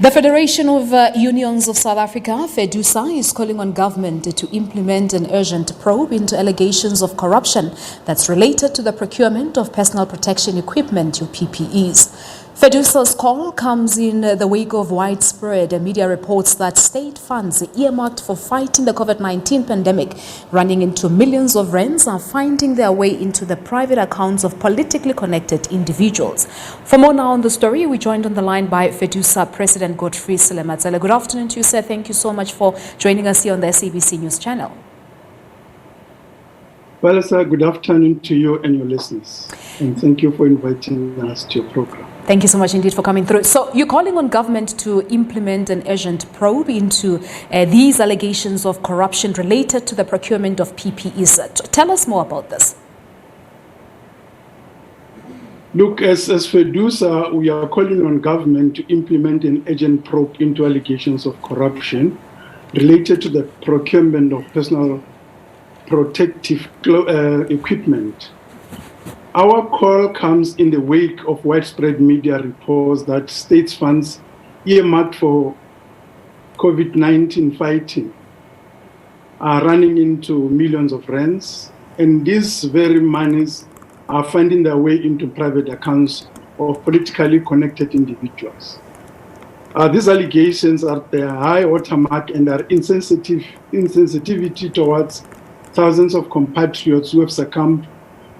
The Federation of Unions of South Africa, FEDUSA, is calling on government to implement an urgent probe into allegations of corruption that's related to the procurement of personal protection equipment, or PPEs. FEDUSA's call comes in the wake of widespread media reports that state funds earmarked for fighting the COVID-19 pandemic running into millions of rands are finding their way into the private accounts of politically connected individuals. For more now on the story, we're joined on the line by FEDUSA President Godfrey Selematsela. Good afternoon to you, sir. Thank you so much for joining us here on the SABC News channel. Well, sir, good afternoon to you and your listeners. And thank you for inviting us to your program. Thank you so much indeed for coming through. So you're calling on government to implement an urgent probe into these allegations of corruption related to the procurement of PPEs. Tell us more about this. Look, as FEDUSA, we are calling on government to implement an urgent probe into allegations of corruption related to the procurement of personal protective equipment. Our call comes in the wake of widespread media reports that state funds earmarked for COVID-19 fighting are running into millions of rands, and these very monies are finding their way into private accounts of politically connected individuals. These allegations are the high watermark and are insensitivity towards thousands of compatriots who have succumbed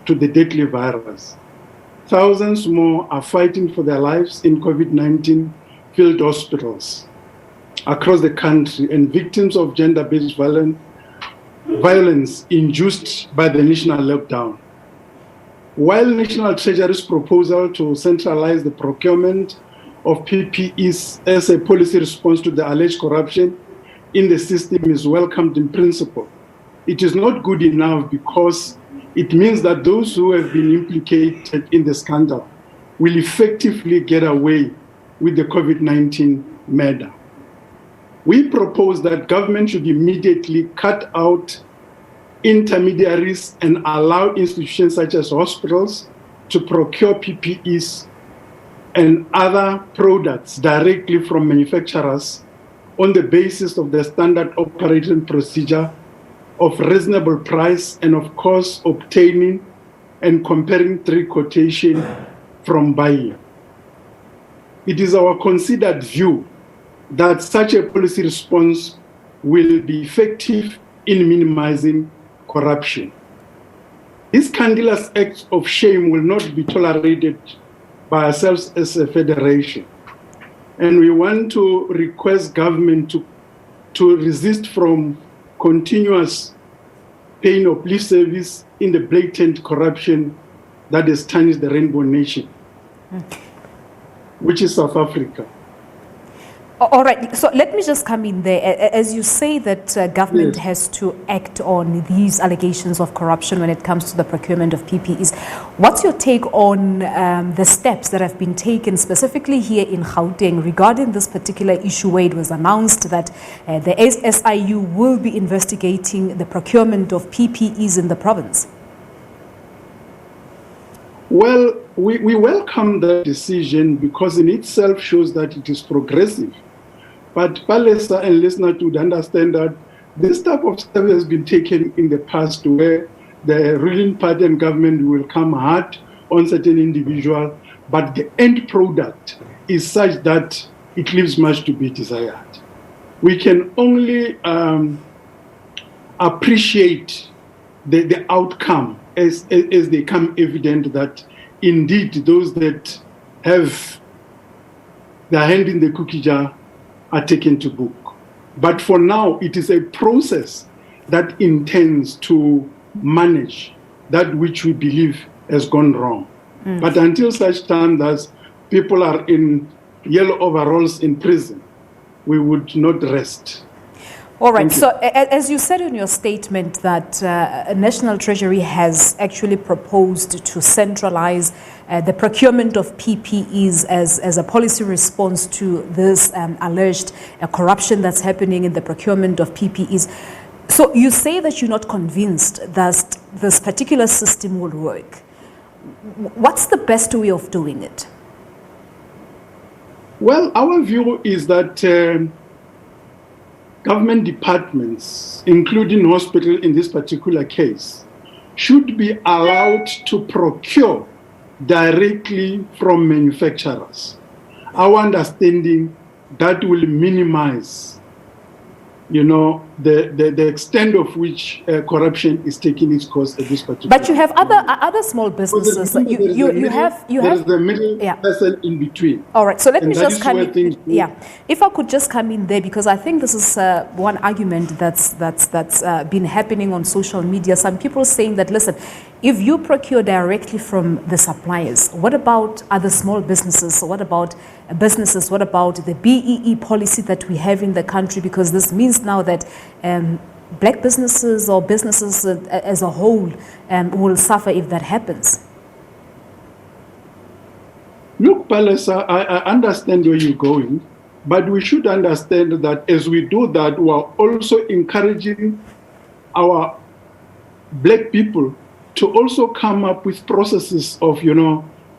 to the deadly virus. Thousands more are fighting for their lives in COVID-19 filled hospitals across the country, and victims of gender-based violence induced by the national lockdown. While National Treasury's proposal to centralize the procurement of PPEs as a policy response to the alleged corruption in the system is welcomed in principle, it is not good enough because it means that those who have been implicated in the scandal will effectively get away with the COVID-19 matter. We propose that government should immediately cut out intermediaries and allow institutions such as hospitals to procure PPEs and other products directly from manufacturers on the basis of the standard operating procedure of reasonable price, and of course obtaining and comparing three quotations from buyer. It is our considered view that such a policy response will be effective in minimizing corruption. This scandalous act of shame will not be tolerated by ourselves as a federation. And we want to request government to resist from continuous paying of lip service in the blatant corruption that has tarnished the rainbow nation, which is South Africa. All right, so let me just come in there. As you say that government has to act on these allegations of corruption when it comes to the procurement of PPEs, what's your take on the steps that have been taken specifically here in Gauteng regarding this particular issue, where it was announced that the SIU will be investigating the procurement of PPEs in the province? Well, we welcome the decision because in itself shows that it is progressive. But Palesa and listener would understand that this type of step has been taken in the past, where the ruling party and government will come hard on certain individual, but the end product is such that it leaves much to be desired. We can only appreciate the outcome as they become evident that indeed those that have their hand in the cookie jar are taken to book. But for now, it is a process that intends to manage that which we believe has gone wrong. But until such time as people are in yellow overalls in prison, we would not rest. All right. So as you said in your statement that National Treasury has actually proposed to centralize the procurement of PPEs as a policy response to this alleged corruption that's happening in the procurement of PPEs. So you say that you're not convinced that this particular system will work. What's the best way of doing it? Well, our view is that government departments, including hospital in this particular case, should be allowed to procure directly from manufacturers. Our understanding that will minimize, the extent of which corruption is taking its course at this particular. But you have other small businesses. There is the middle person in between. All right. So let me just come in. If I could just come in there, because I think this is one argument that's been happening on social media. Some people saying that, listen, if you procure directly from the suppliers, what about other small businesses? What about businesses? What about the BEE policy that we have in the country? Because this means now that black businesses or businesses as a whole will suffer if that happens. Look, Palesa, I understand where you're going, but we should understand that as we do that, we are also encouraging our black people to also come up with processes of,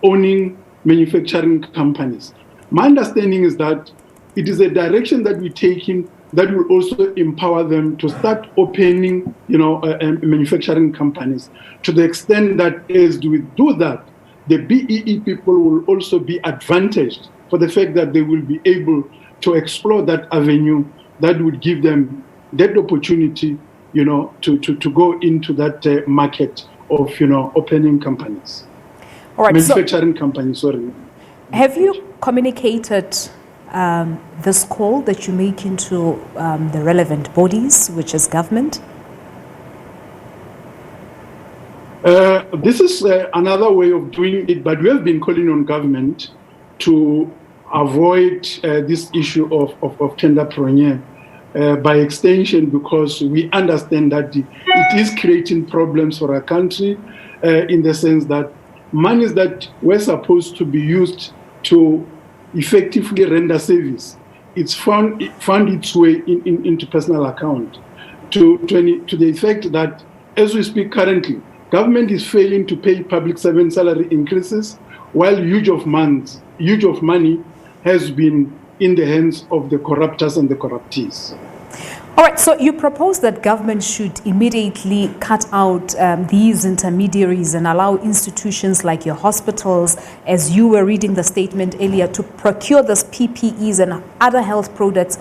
owning manufacturing companies. My understanding is that it is a direction that we're taking that will also empower them to start opening, manufacturing companies, to the extent that as we do that, the BEE people will also be advantaged for the fact that they will be able to explore that avenue that would give them that opportunity, to go into that market of, opening companies. All right, manufacturing companies, sorry. Have you communicated this call that you make into the relevant bodies, which is government? This is another way of doing it, but we have been calling on government to avoid this issue of tender premiere by extension, because we understand that it is creating problems for our country in the sense that monies that were supposed to be used to effectively render service, it's found its way into personal account to the effect that, as we speak currently, government is failing to pay public servant salary increases, while huge of money has been in the hands of the corruptors and the corruptees. All right, so you propose that government should immediately cut out these intermediaries and allow institutions like your hospitals, as you were reading the statement earlier, to procure those PPEs and other health products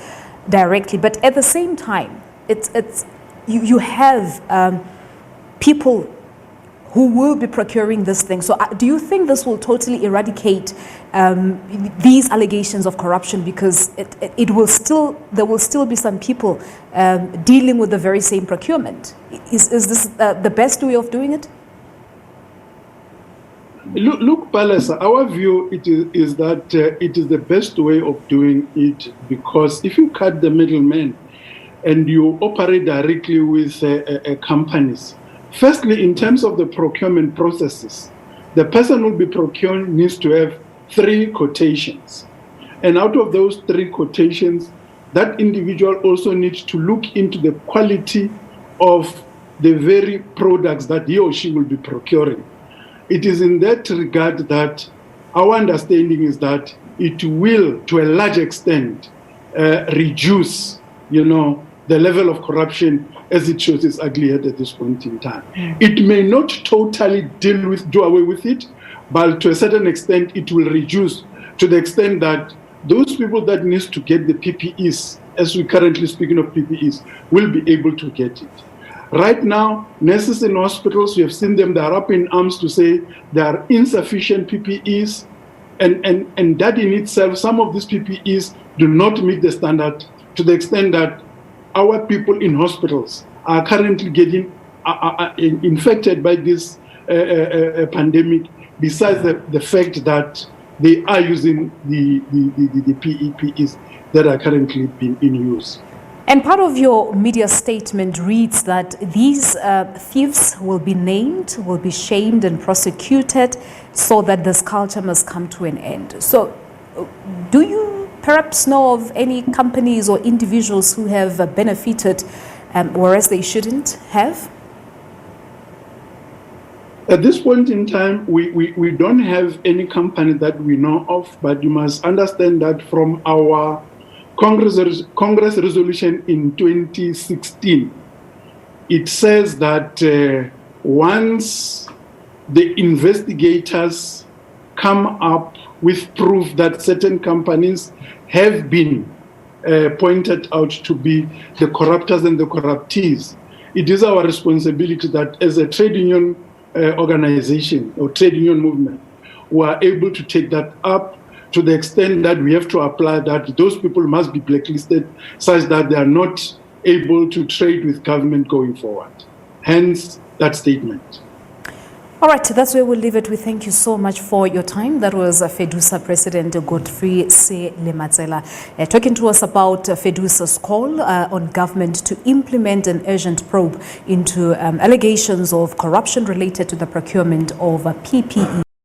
directly. But at the same time, you have people who will be procuring this thing. So do you think this will totally eradicate these allegations of corruption? Because there will still be some people dealing with the very same procurement. Is this the best way of doing it? Look, Palesa, our view is that it is the best way of doing it, because if you cut the middleman and you operate directly with companies, firstly, in terms of the procurement processes, the person who will be procuring needs to have 3 quotations. And out of those 3 quotations, that individual also needs to look into the quality of the very products that he or she will be procuring. It is in that regard that our understanding is that it will, to a large extent, reduce, the level of corruption as it shows its ugly head at this point in time. It may not totally do away with it, but to a certain extent, it will reduce to the extent that those people that need to get the PPEs, as we're currently speaking of PPEs, will be able to get it. Right now, nurses in hospitals, we have seen them, they are up in arms to say there are insufficient PPEs, and that in itself, some of these PPEs do not meet the standard, to the extent that our people in hospitals are currently getting infected by this pandemic, besides the fact that they are using the PPEs that are currently being in use. And part of your media statement reads that these thieves will be named, will be shamed and prosecuted, so that this culture must come to an end. So do you perhaps know of any companies or individuals who have benefited, whereas they shouldn't have? At this point in time, we don't have any company that we know of, but you must understand that from our Congress resolution in 2016, it says that once the investigators come up with proof that certain companies have been pointed out to be the corruptors and the corruptees, it is our responsibility that as a trade union organization or trade union movement, we are able to take that up to the extent that we have to apply that those people must be blacklisted such that they are not able to trade with government going forward. Hence that statement. All right, that's where we'll leave it. We thank you so much for your time. That was FEDUSA President Godfrey Selematsela talking to us about FEDUSA's call on government to implement an urgent probe into allegations of corruption related to the procurement of PPEs.